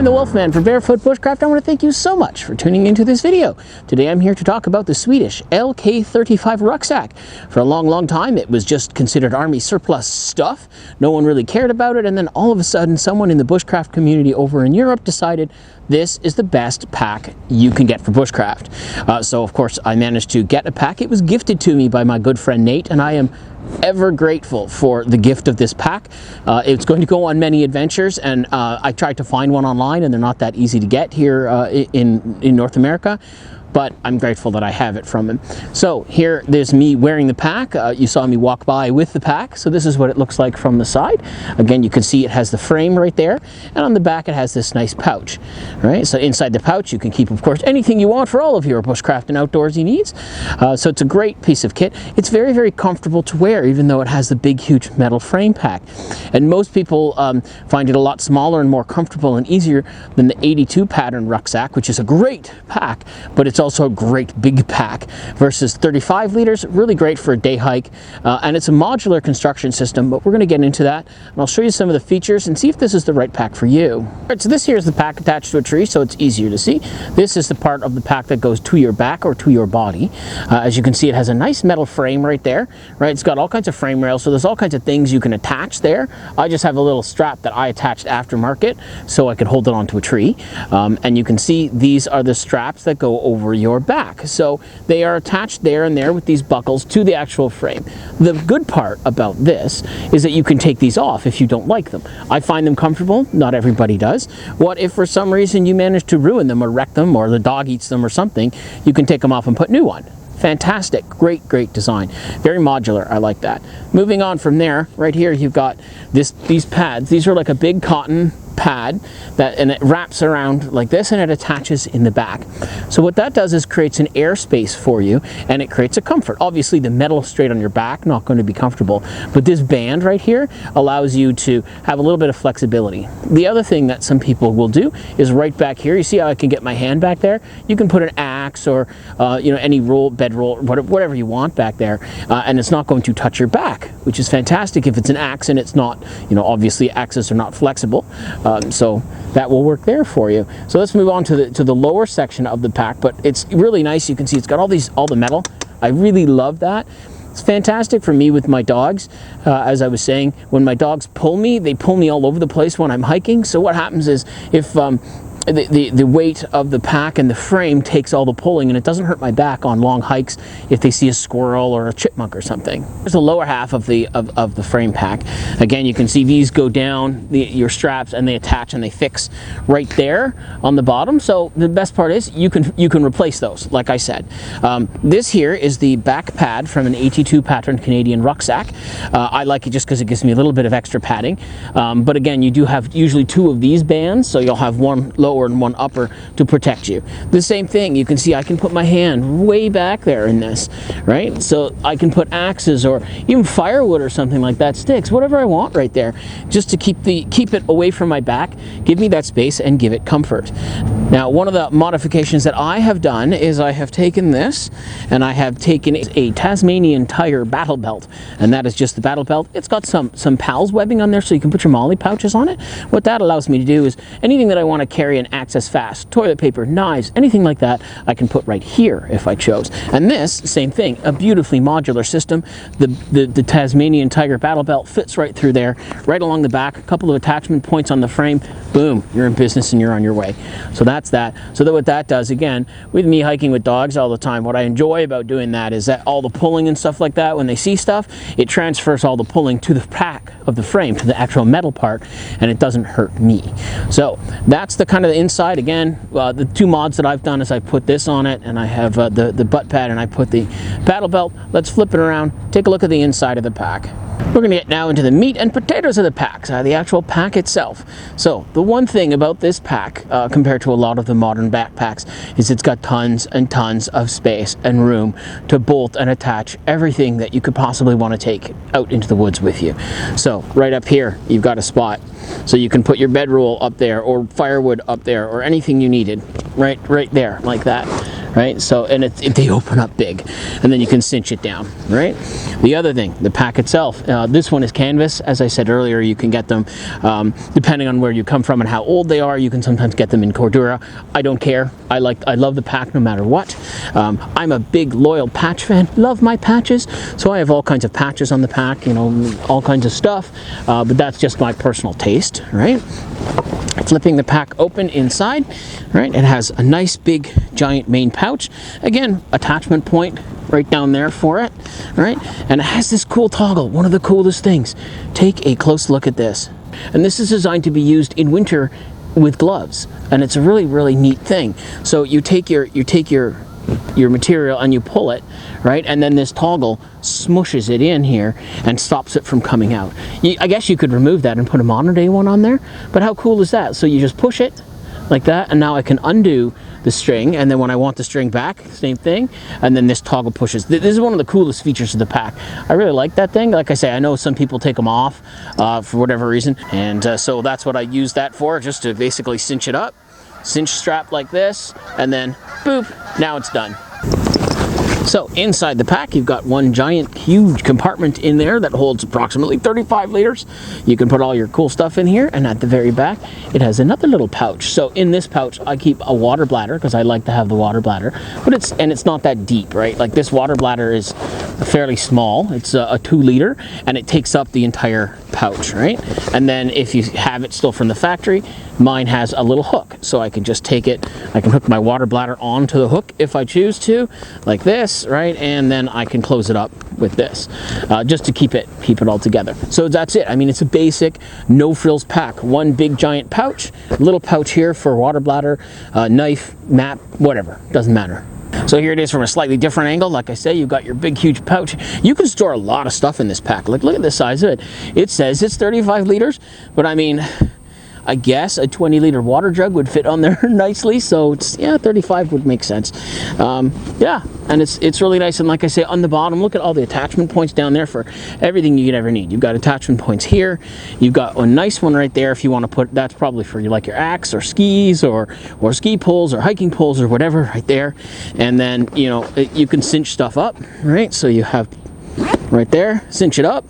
I'm the Wolfman from Barefoot Bushcraft. I want to thank you so much for tuning into this video. Today I'm here to talk about the Swedish LK-35 Rucksack. For a long time it was just considered army surplus stuff. No one really cared about it, and then all of a sudden someone in the bushcraft community over in Europe decided this is the best pack you can get for bushcraft. So of course I managed to get a pack. It was gifted to me by my good friend Nate, and I am ever grateful for the gift of this pack. It's going to go on many adventures, and I tried to find one online and they're not that easy to get here in North America, but I'm grateful that I have it from him. So here, there's me wearing the pack. You saw me walk by with the pack, so this is what it looks like from the side. Again, you can see it has the frame right there, and on the back it has this nice pouch. Right, so inside the pouch you can keep, of course, anything you want for all of your bushcraft and outdoorsy needs. So it's a great piece of kit. It's very comfortable to wear, even though it has the big, huge metal frame pack. And most people find it a lot smaller and more comfortable and easier than the 82 pattern rucksack, which is a great pack, but it's also a great big pack versus 35 liters, really great for a day hike. And it's a modular construction system, but we're going to get into that, and I'll show you some of the features and see if this is the right pack for you. All right, so this here is the pack attached to a tree, so it's easier to see. This is the part of the pack that goes to your back or to your body. As you can see, it has a nice metal frame right there. Right, it's got all kinds of frame rails, so there's all kinds of things you can attach there. I just have a little strap that I attached aftermarket so I could hold it onto a tree. And you can see these are the straps that go over your back. So they are attached there and there with these buckles to the actual frame. The good part about this is that you can take these off if you don't like them. I find them comfortable, not everybody does. What if for some reason you manage to ruin them or wreck them, or the dog eats them or something? You can take them off and put new on. Fantastic, great design, very modular. I like that. Moving on from there, right here you've got these pads. These are like a big cotton pad and it wraps around like this, and it attaches in the back. So what that does is creates an airspace for you, and it creates a comfort. Obviously the metal straight on your back, not going to be comfortable, but this band right here allows you to have a little bit of flexibility. The other thing that some people will do is right back here, you see how I can get my hand back there? You can put an axe or any roll, bedroll, whatever you want back there, and it's not going to touch your back, which is fantastic if it's an axe and it's not, obviously axes are not flexible. So that will work there for you. So let's move on to the lower section of the pack, but it's really nice. You can see it's got all the metal. I really love that. It's fantastic for me with my dogs. As I was saying, when my dogs pull me, they pull me all over the place when I'm hiking. So what happens is if the weight of the pack and the frame takes all the pulling, and it doesn't hurt my back on long hikes if they see a squirrel or a chipmunk or something. There's the lower half of the frame pack. Again, you can see these go down your straps, and they attach and they fix right there on the bottom. So the best part is you can replace those, like I said. This here is the back pad from an 82 pattern Canadian rucksack. I like it just because it gives me a little bit of extra padding. But again, you do have usually two of these bands, so you'll have one lower and one upper to protect you. The same thing, you can see I can put my hand way back there in this, right? So I can put axes or even firewood or something like that, sticks, whatever I want right there, just to keep it away from my back, give me that space and give it comfort. Now, one of the modifications that I have done is I have taken this and I have taken a Tasmanian tire battle belt, and that is just the battle belt. It's got some PALS webbing on there, so you can put your molly pouches on it. What that allows me to do is anything that I want to carry and access fast, toilet paper, knives, anything like that, I can put right here if I chose. And this, same thing, a beautifully modular system. The Tasmanian Tiger battle belt fits right through there, right along the back, a couple of attachment points on the frame, boom, you're in business and you're on your way. So that's that. So that what that does, again, with me hiking with dogs all the time, what I enjoy about doing that is that all the pulling and stuff like that, when they see stuff, it transfers all the pulling to the pack of the frame, to the actual metal part, and it doesn't hurt me. So that's the kind of the inside. Again, the two mods that I've done is I put this on it, and I have the butt pad, and I put the battle belt. Let's flip it around, take a look at the inside of the pack. We're going to get now into the meat and potatoes of the pack, the actual pack itself. So the one thing about this pack compared to a lot of the modern backpacks is it's got tons and tons of space and room to bolt and attach everything that you could possibly want to take out into the woods with you. So right up here you've got a spot, so you can put your bedroll up there or firewood up there or anything you needed right there like that. right? So, and they open up big, and then you can cinch it down, right? The other thing, the pack itself, this one is canvas. As I said earlier, you can get them, depending on where you come from and how old they are, you can sometimes get them in Cordura. I don't care. I love the pack no matter what. I'm a big loyal patch fan, love my patches, so I have all kinds of patches on the pack, you know, all kinds of stuff, but that's just my personal taste, right? Flipping the pack open inside, right, it has a nice big giant main pouch, again, attachment point right down there for it, right, and it has this cool toggle. One of the coolest things, take a close look at this, and this is designed to be used in winter with gloves, and it's a really neat thing. So you take your material and you pull it, right, and then this toggle smushes it in here and stops it from coming out. I guess you could remove that and put a modern day one on there, but how cool is that? So you just push it like that, and now I can undo the string, and then when I want the string back, same thing, and then this toggle pushes. This is one of the coolest features of the pack. I really like that thing. Like I say, I know some people take them off for whatever reason, and so that's what I use that for, just to basically cinch it up, cinch strap like this, and then boop, now it's done. So inside the pack, you've got one giant, huge compartment in there that holds approximately 35 liters. You can put all your cool stuff in here, and at the very back, it has another little pouch. So in this pouch, I keep a water bladder, because I like to have the water bladder, but it's not that deep, right? Like this water bladder is fairly small. It's a 2 liter, and it takes up the entire pouch, right? And then if you have it still from the factory, mine has a little hook, so I can just take it, I can hook my water bladder onto the hook if I choose to, like this, right? And then I can close it up with this, just to keep it all together. So that's it. I mean, it's a basic, no frills pack. One big giant pouch, little pouch here for water bladder, knife, map, whatever, doesn't matter. So here it is from a slightly different angle. Like I say, you've got your big, huge pouch. You can store a lot of stuff in this pack. Like, look at the size of it. It says it's 35 liters, but I mean, I guess a 20-liter water jug would fit on there nicely, so it's, yeah, 35 would make sense. Yeah, and it's really nice. And like I say, on the bottom, look at all the attachment points down there for everything you could ever need. You've got attachment points here. You've got a nice one right there if you want to put, that's probably for like your axe or skis or ski poles or hiking poles or whatever right there. And then, you know, you can cinch stuff up, right? So you have right there, cinch it up,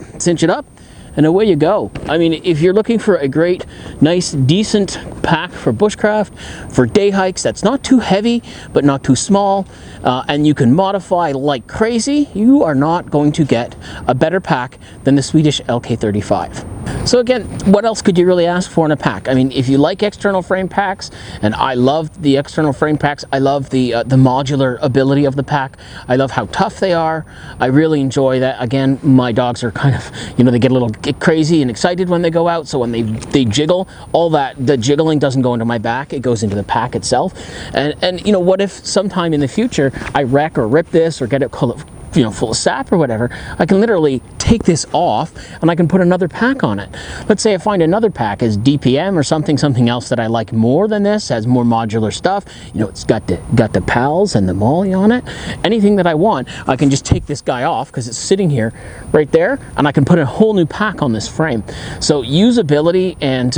and away you go. I mean, if you're looking for a great, nice, decent pack for bushcraft, for day hikes, that's not too heavy, but not too small, and you can modify like crazy, you are not going to get a better pack than the Swedish LK-35. So again, what else could you really ask for in a pack? I mean, if you like external frame packs, and I love the external frame packs, I love the modular ability of the pack, I love how tough they are, I really enjoy that. Again, my dogs are kind of, you know, they get a little crazy and excited when they go out, so when they jiggle, all that, the jiggling doesn't go into my back, it goes into the pack itself. And you know, what if sometime in the future I wreck or rip this or get it full of sap or whatever, I can literally take this off and I can put another pack on it. Let's say I find another pack as DPM or something else that I like more than this, has more modular stuff, you know, it's got the pals and the molly on it, anything that I want, I can just take this guy off because it's sitting here right there, and I can put a whole new pack on this frame. So usability, and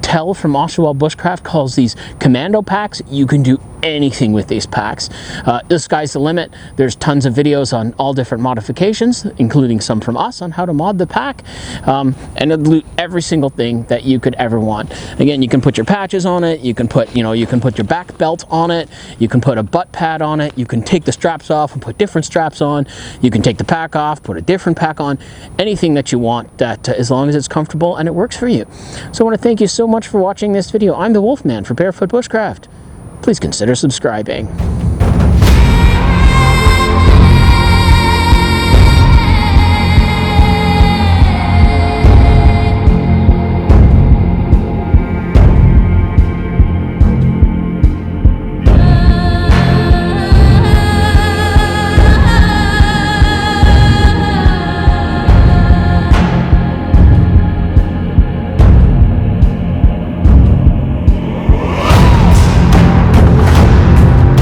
Tell from Oshawa Bushcraft calls these commando packs. You can do anything with these packs. The sky's the limit. There's tons of videos on all different modifications, including some from us on how to mod the pack, and it'll do every single thing that you could ever want. Again, you can put your patches on it, you can put your back belt on it, you can put a butt pad on it, you can take the straps off and put different straps on, you can take the pack off, put a different pack on, anything that you want, that as long as it's comfortable and it works for you. So I want to thank you so much for watching this video. I'm the Wolfman for Barefoot Bushcraft. Please consider subscribing.